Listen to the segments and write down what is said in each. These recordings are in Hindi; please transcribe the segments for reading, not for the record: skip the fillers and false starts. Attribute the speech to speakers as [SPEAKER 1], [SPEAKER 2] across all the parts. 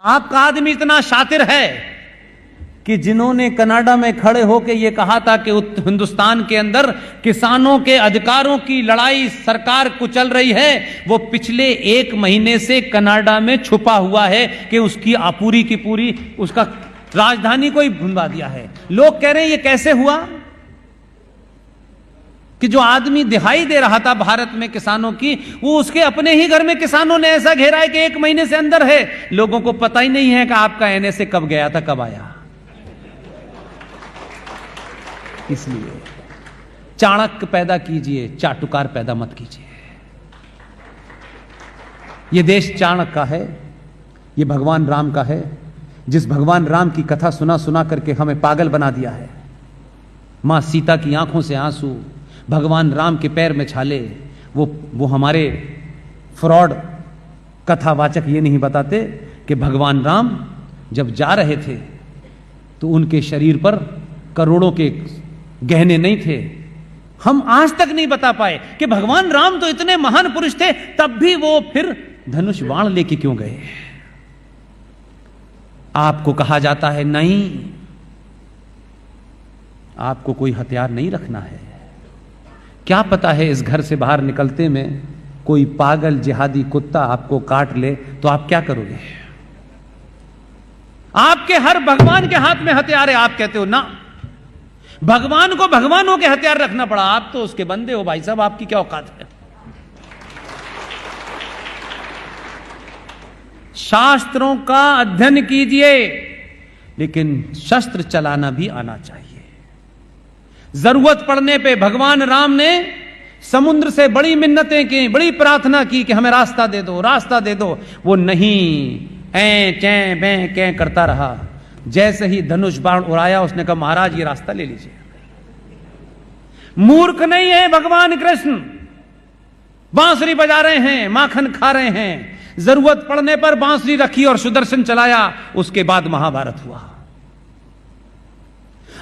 [SPEAKER 1] आपका आदमी इतना शातिर है कि जिन्होंने कनाडा में खड़े होकर यह कहा था कि हिंदुस्तान के अंदर किसानों के अधिकारों की लड़ाई सरकार कुचल रही है, वो पिछले 1 महीने से कनाडा में छुपा हुआ है कि उसकी पूरी की पूरी उसका राजधानी को ही भुनवा दिया है। लोग कह रहे हैं ये कैसे हुआ कि जो आदमी दिहाई दे रहा था भारत में किसानों की, वो उसके अपने ही घर में किसानों ने ऐसा घेरा है कि 1 महीने से अंदर है। लोगों को पता ही नहीं है कि आपका एनएसए कब गया था, कब आया। इसलिए चाणक्य पैदा कीजिए, चाटुकार पैदा मत कीजिए। यह देश चाणक्य का है, यह भगवान राम का है, जिस भगवान राम की कथा सुना सुना करके हमें पागल बना दिया है। मां सीता की आंखों से आंसू, भगवान राम के पैर में छाले। वो हमारे फ्रॉड कथावाचक ये नहीं बताते कि भगवान राम जब जा रहे थे तो उनके शरीर पर करोड़ों के गहने नहीं थे। हम आज तक नहीं बता पाए कि भगवान राम तो इतने महान पुरुष थे, तब भी वो फिर धनुष बाण लेके क्यों गए। आपको कहा जाता है नहीं, आपको कोई हथियार नहीं रखना है। क्या पता है इस घर से बाहर निकलते में कोई पागल जिहादी कुत्ता आपको काट ले तो आप क्या करोगे। आपके हर भगवान के हाथ में हथियार है, आप कहते हो ना। भगवान को भगवानों के हथियार रखना पड़ा, आप तो उसके बंदे हो भाई साहब, आपकी क्या औकात है। शास्त्रों का अध्ययन कीजिए, लेकिन शस्त्र चलाना भी आना चाहिए। जरूरत पड़ने पे भगवान राम ने समुद्र से बड़ी मिन्नतें की, बड़ी प्रार्थना की कि हमें रास्ता दे दो, रास्ता दे दो। वो नहीं, ऐं चैं बें कैं करता रहा। जैसे ही धनुष बाण उड़ाया, उसने कहा महाराज ये रास्ता ले लीजिए। मूर्ख नहीं है भगवान कृष्ण, बांसुरी बजा रहे हैं, माखन खा रहे हैं। जरूरत पड़ने पर बांसुरी रखी और सुदर्शन चलाया। उसके बाद महाभारत हुआ।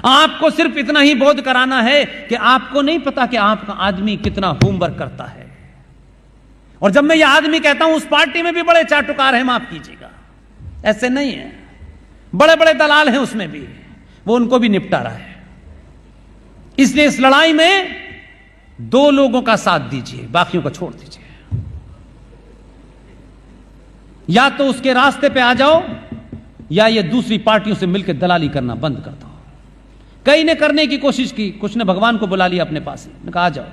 [SPEAKER 1] आपको सिर्फ इतना ही बोध कराना है कि आपको नहीं पता कि आपका आदमी कितना होमवर्क करता है। और जब मैं यह आदमी कहता हूं, उस पार्टी में भी बड़े चाटुकार हैं, माफ कीजिएगा, ऐसे नहीं है। बड़े बड़े दलाल हैं उसमें भी, वो उनको भी निपटा रहा है। इसलिए इस लड़ाई में 2 लोगों का साथ दीजिए, बाकियों को छोड़ दीजिए। या तो उसके रास्ते पे आ जाओ, या ये दूसरी पार्टियों से मिलकर दलाली करना बंद कर दो। कई ने करने की कोशिश की, कुछ ने भगवान को बुला लिया अपने पास, ने कहा आ जाओ,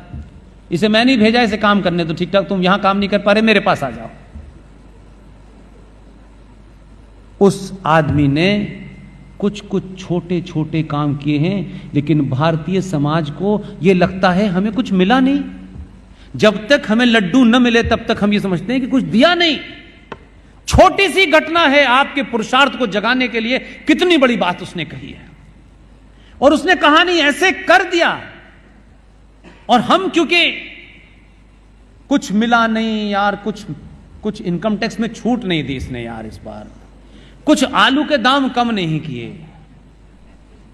[SPEAKER 1] इसे मैं नहीं भेजा इसे काम करने तो ठीक ठाक, तुम यहां काम नहीं कर पा रहे, मेरे पास आ जाओ। उस आदमी ने कुछ छोटे छोटे काम किए हैं, लेकिन भारतीय समाज को यह लगता है हमें कुछ मिला नहीं। जब तक हमें लड्डू न मिले तब तक हम ये समझते हैं कि कुछ दिया नहीं। छोटी सी घटना है, आपके पुरुषार्थ को जगाने के लिए कितनी बड़ी बात उसने कही है। और उसने कहा नहीं, ऐसे कर दिया। और हम क्योंकि कुछ मिला नहीं यार, कुछ इनकम टैक्स में छूट नहीं दी इसने यार इस बार, कुछ आलू के दाम कम नहीं किए,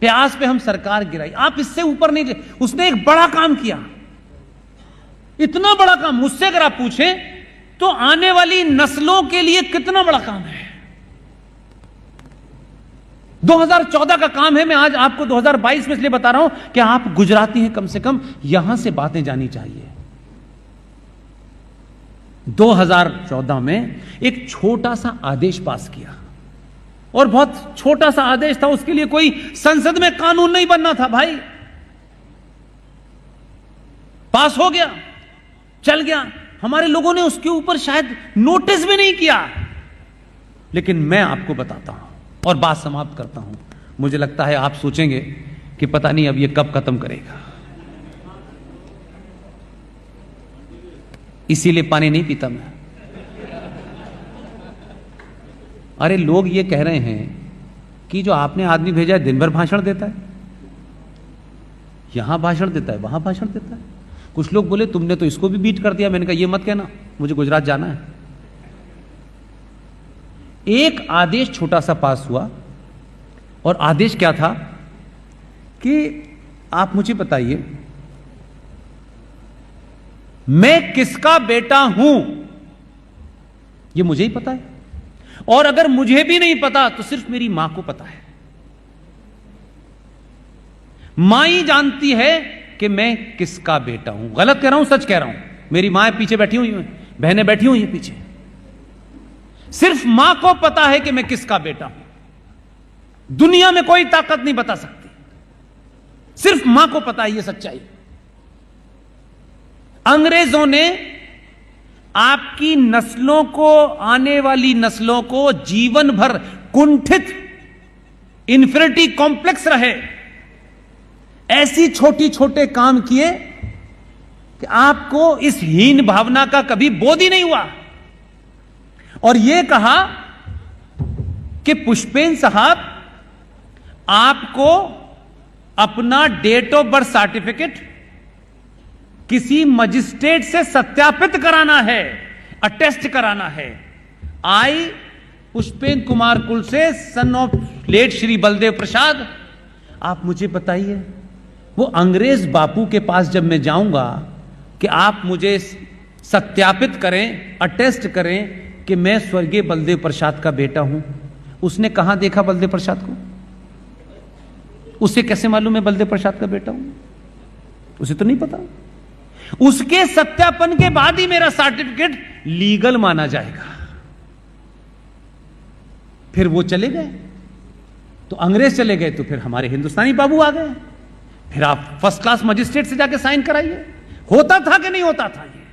[SPEAKER 1] प्याज पे हम सरकार गिराई, आप इससे ऊपर नहीं। उसने एक बड़ा काम किया, इतना बड़ा काम। मुझसे अगर आप पूछें तो आने वाली नस्लों के लिए कितना बड़ा काम है। 2014 का काम है। मैं आज आपको 2022 में इसलिए बता रहा हूं कि आप गुजराती हैं, कम से कम यहां से बातें जानी चाहिए। 2014 में एक छोटा सा आदेश पास किया, और बहुत छोटा सा आदेश था, उसके लिए कोई संसद में कानून नहीं बनना था भाई। पास हो गया, चल गया। हमारे लोगों ने उसके ऊपर शायद नोटिस भी नहीं किया। लेकिन मैं आपको बताता हूं और बात समाप्त करता हूं। मुझे लगता है आप सोचेंगे कि पता नहीं अब ये कब खत्म करेगा, इसीलिए पानी नहीं पीता मैं। अरे लोग ये कह रहे हैं कि जो आपने आदमी भेजा है दिन भर भाषण देता है, यहां भाषण देता है, वहां भाषण देता है। कुछ लोग बोले तुमने तो इसको भी बीट कर दिया। मैंने कहा ये मत कहना, मुझे गुजरात जाना है। एक आदेश छोटा सा पास हुआ, और आदेश क्या था कि आप मुझे बताइए मैं किसका बेटा हूं, यह मुझे ही पता है। और अगर मुझे भी नहीं पता तो सिर्फ मेरी मां को पता है। मां ही जानती है कि मैं किसका बेटा हूं। गलत कह रहा हूं, सच कह रहा हूं। मेरी मां पीछे बैठी हुई हैं, बहनें बैठी हुई हैं पीछे। सिर्फ मां को पता है कि मैं किसका बेटा हूं। दुनिया में कोई ताकत नहीं बता सकती, सिर्फ मां को पता है ये सच्चाई। अंग्रेजों ने आपकी नस्लों को, आने वाली नस्लों को जीवन भर कुंठित, इंफिनिटी कॉम्प्लेक्स रहे, ऐसी छोटी छोटे काम किए कि आपको इस हीन भावना का कभी बोध ही नहीं हुआ। और यह कहा कि पुष्पेन साहब, आपको अपना डेट ऑफ बर्थ सर्टिफिकेट किसी मजिस्ट्रेट से सत्यापित कराना है, अटेस्ट कराना है। आई पुष्पेन कुमार कुल से, son of late Shri Baldev Prasad. आप मुझे बताइए, वो अंग्रेज बापू के पास जब मैं जाऊंगा कि आप मुझे सत्यापित करें, अटेस्ट करें कि मैं स्वर्गीय बलदेव प्रसाद का बेटा हूं, उसने कहां देखा बलदेव प्रसाद को? उसे कैसे मालूम है बलदेव प्रसाद का बेटा हूं? उसे तो नहीं पता। उसके सत्यापन के बाद ही मेरा सर्टिफिकेट लीगल माना जाएगा। फिर वो चले गए तो अंग्रेज चले गए, तो फिर हमारे हिंदुस्तानी बाबू आ गए। फिर आप फर्स्ट क्लास मजिस्ट्रेट से जाके साइन कराइए। होता था कि नहीं होता था ये?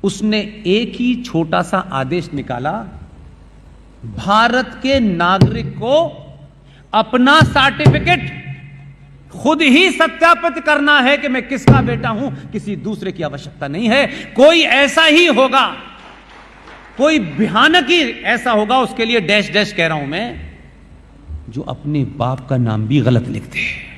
[SPEAKER 1] उसने एक ही छोटा सा आदेश निकाला, भारत के नागरिक को अपना सर्टिफिकेट खुद ही सत्यापित करना है कि मैं किसका बेटा हूं, किसी दूसरे की आवश्यकता नहीं है। कोई ऐसा ही होगा, कोई भयानक ही ऐसा होगा, उसके लिए डैश डैश कह रहा हूं मैं, जो अपने बाप का नाम भी गलत लिखते हैं।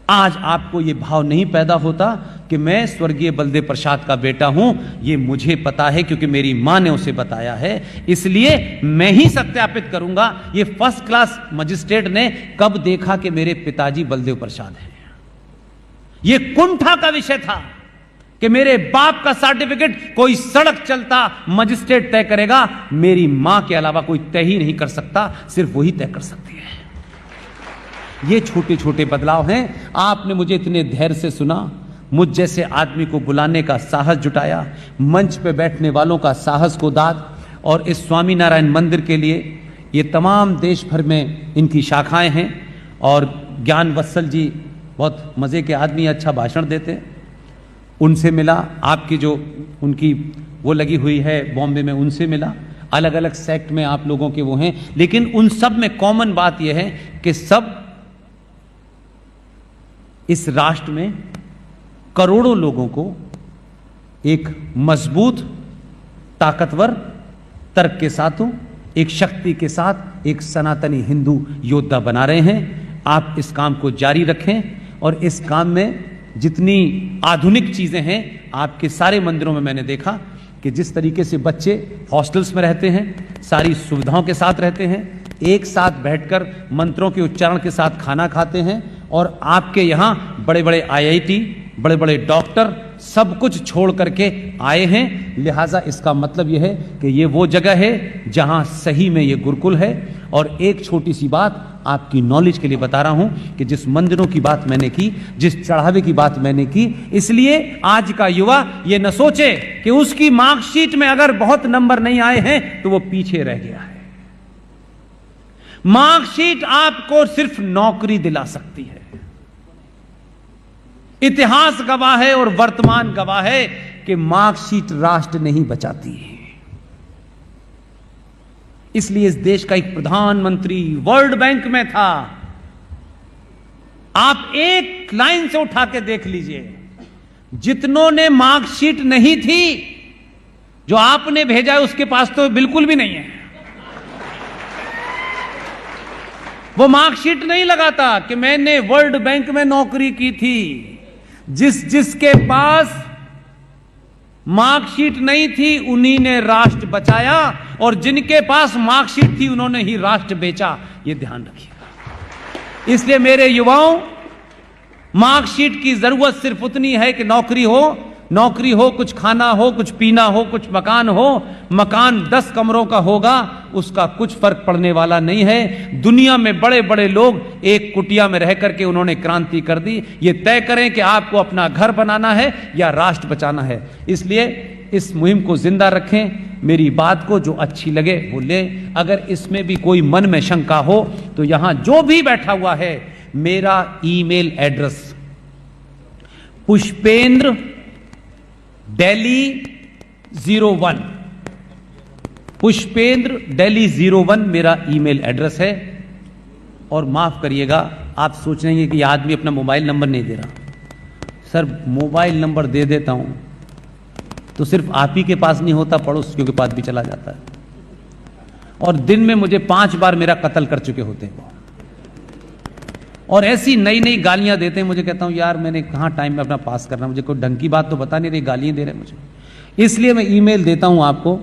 [SPEAKER 1] आज आपको यह भाव नहीं पैदा होता कि मैं स्वर्गीय बलदेव प्रसाद का बेटा हूं। यह मुझे पता है क्योंकि मेरी मां ने उसे बताया है, इसलिए मैं ही सत्यापित करूंगा। यह फर्स्ट क्लास मजिस्ट्रेट ने कब देखा कि मेरे पिताजी बलदेव प्रसाद हैं? यह कुंठा का विषय था कि मेरे बाप का सर्टिफिकेट कोई सड़क चलता मजिस्ट्रेट तय करेगा, मेरी मां के अलावा कोई तय ही नहीं कर सकता, सिर्फ वही तय कर सकती है। ये छोटे छोटे बदलाव हैं। आपने मुझे इतने धैर्य से सुना, मुझ जैसे आदमी को बुलाने का साहस जुटाया, मंच पे बैठने वालों का साहस को दाद, और इस स्वामीनारायण मंदिर के लिए ये तमाम देश भर में इनकी शाखाएं हैं। और ज्ञान वत्सल जी बहुत मज़े के आदमी, अच्छा भाषण देते, उनसे मिला। आपकी जो उनकी वो लगी हुई है बॉम्बे में, उनसे मिला। अलग अलग सेक्ट में आप लोगों के वो हैं, लेकिन उन सब में कॉमन बात यह है कि सब इस राष्ट्र में करोड़ों लोगों को एक मजबूत, ताकतवर तर्क के साथ, एक शक्ति के साथ एक सनातनी हिंदू योद्धा बना रहे हैं। आप इस काम को जारी रखें, और इस काम में जितनी आधुनिक चीजें हैं, आपके सारे मंदिरों में मैंने देखा कि जिस तरीके से बच्चे हॉस्टल्स में रहते हैं, सारी सुविधाओं के साथ रहते हैं, एक साथ बैठकर मंत्रों के उच्चारण के साथ खाना खाते हैं, और आपके यहां बड़े बड़े IIT, बड़े बड़े डॉक्टर सब कुछ छोड़ करके आए हैं। लिहाजा इसका मतलब यह है कि ये वो जगह है जहां सही में ये गुरुकुल है। और एक छोटी सी बात आपकी नॉलेज के लिए बता रहा हूं कि जिस मंदिरों की बात मैंने की, जिस चढ़ावे की बात मैंने की, इसलिए आज का युवा ये न सोचे कि उसकी मार्कशीट में अगर बहुत नंबर नहीं आए हैं तो वो पीछे रह गया है। मार्कशीट आपको सिर्फ नौकरी दिला सकती है। इतिहास गवाह है और वर्तमान गवाह है कि मार्कशीट राष्ट्र नहीं बचाती है। इसलिए इस देश का एक प्रधानमंत्री वर्ल्ड बैंक में था। आप एक लाइन से उठा के देख लीजिए, जितनों ने मार्कशीट नहीं थी, जो आपने भेजा है उसके पास तो बिल्कुल भी नहीं है। वो मार्कशीट नहीं लगाता कि मैंने वर्ल्ड बैंक में नौकरी की थी। जिसके पास मार्कशीट नहीं थी उन्हीं ने राष्ट्र बचाया, और जिनके पास मार्कशीट थी उन्होंने ही राष्ट्र बेचा। ये ध्यान रखिएगा। इसलिए मेरे युवाओं, मार्कशीट की जरूरत सिर्फ उतनी है कि नौकरी हो, नौकरी हो, कुछ खाना हो, कुछ पीना हो, कुछ मकान हो, मकान 10 कमरों का होगा, उसका कुछ फर्क पड़ने वाला नहीं है। दुनिया में बड़े बड़े लोग एक कुटिया में रह करके उन्होंने क्रांति कर दी। ये तय करें कि आपको अपना घर बनाना है या राष्ट्र बचाना है। इसलिए इस मुहिम को जिंदा रखें। मेरी बात को जो अच्छी लगे वो ले। अगर इसमें भी कोई मन में शंका हो तो यहां जो भी बैठा हुआ है, मेरा email address Pushpendra Delhi 01, Pushpendra Delhi 01 मेरा ईमेल एड्रेस है। और माफ करिएगा, आप सोच रहे हैं कि यह आदमी अपना मोबाइल नंबर नहीं दे रहा। सर, मोबाइल नंबर दे देता हूं तो सिर्फ आप ही के पास नहीं होता, पड़ोसियों के पास भी चला जाता है। और दिन में मुझे 5 बार मेरा कत्ल कर चुके होते हैं और ऐसी नई नई गालियां देते हैं। मुझे कहता हूं यार, मैंने कहां टाइम में अपना पास करना, मुझे कोई ढंग की बात तो बता नहीं रही, गालियां दे रहे हैं मुझे। इसलिए मैं ईमेल देता हूं आपको।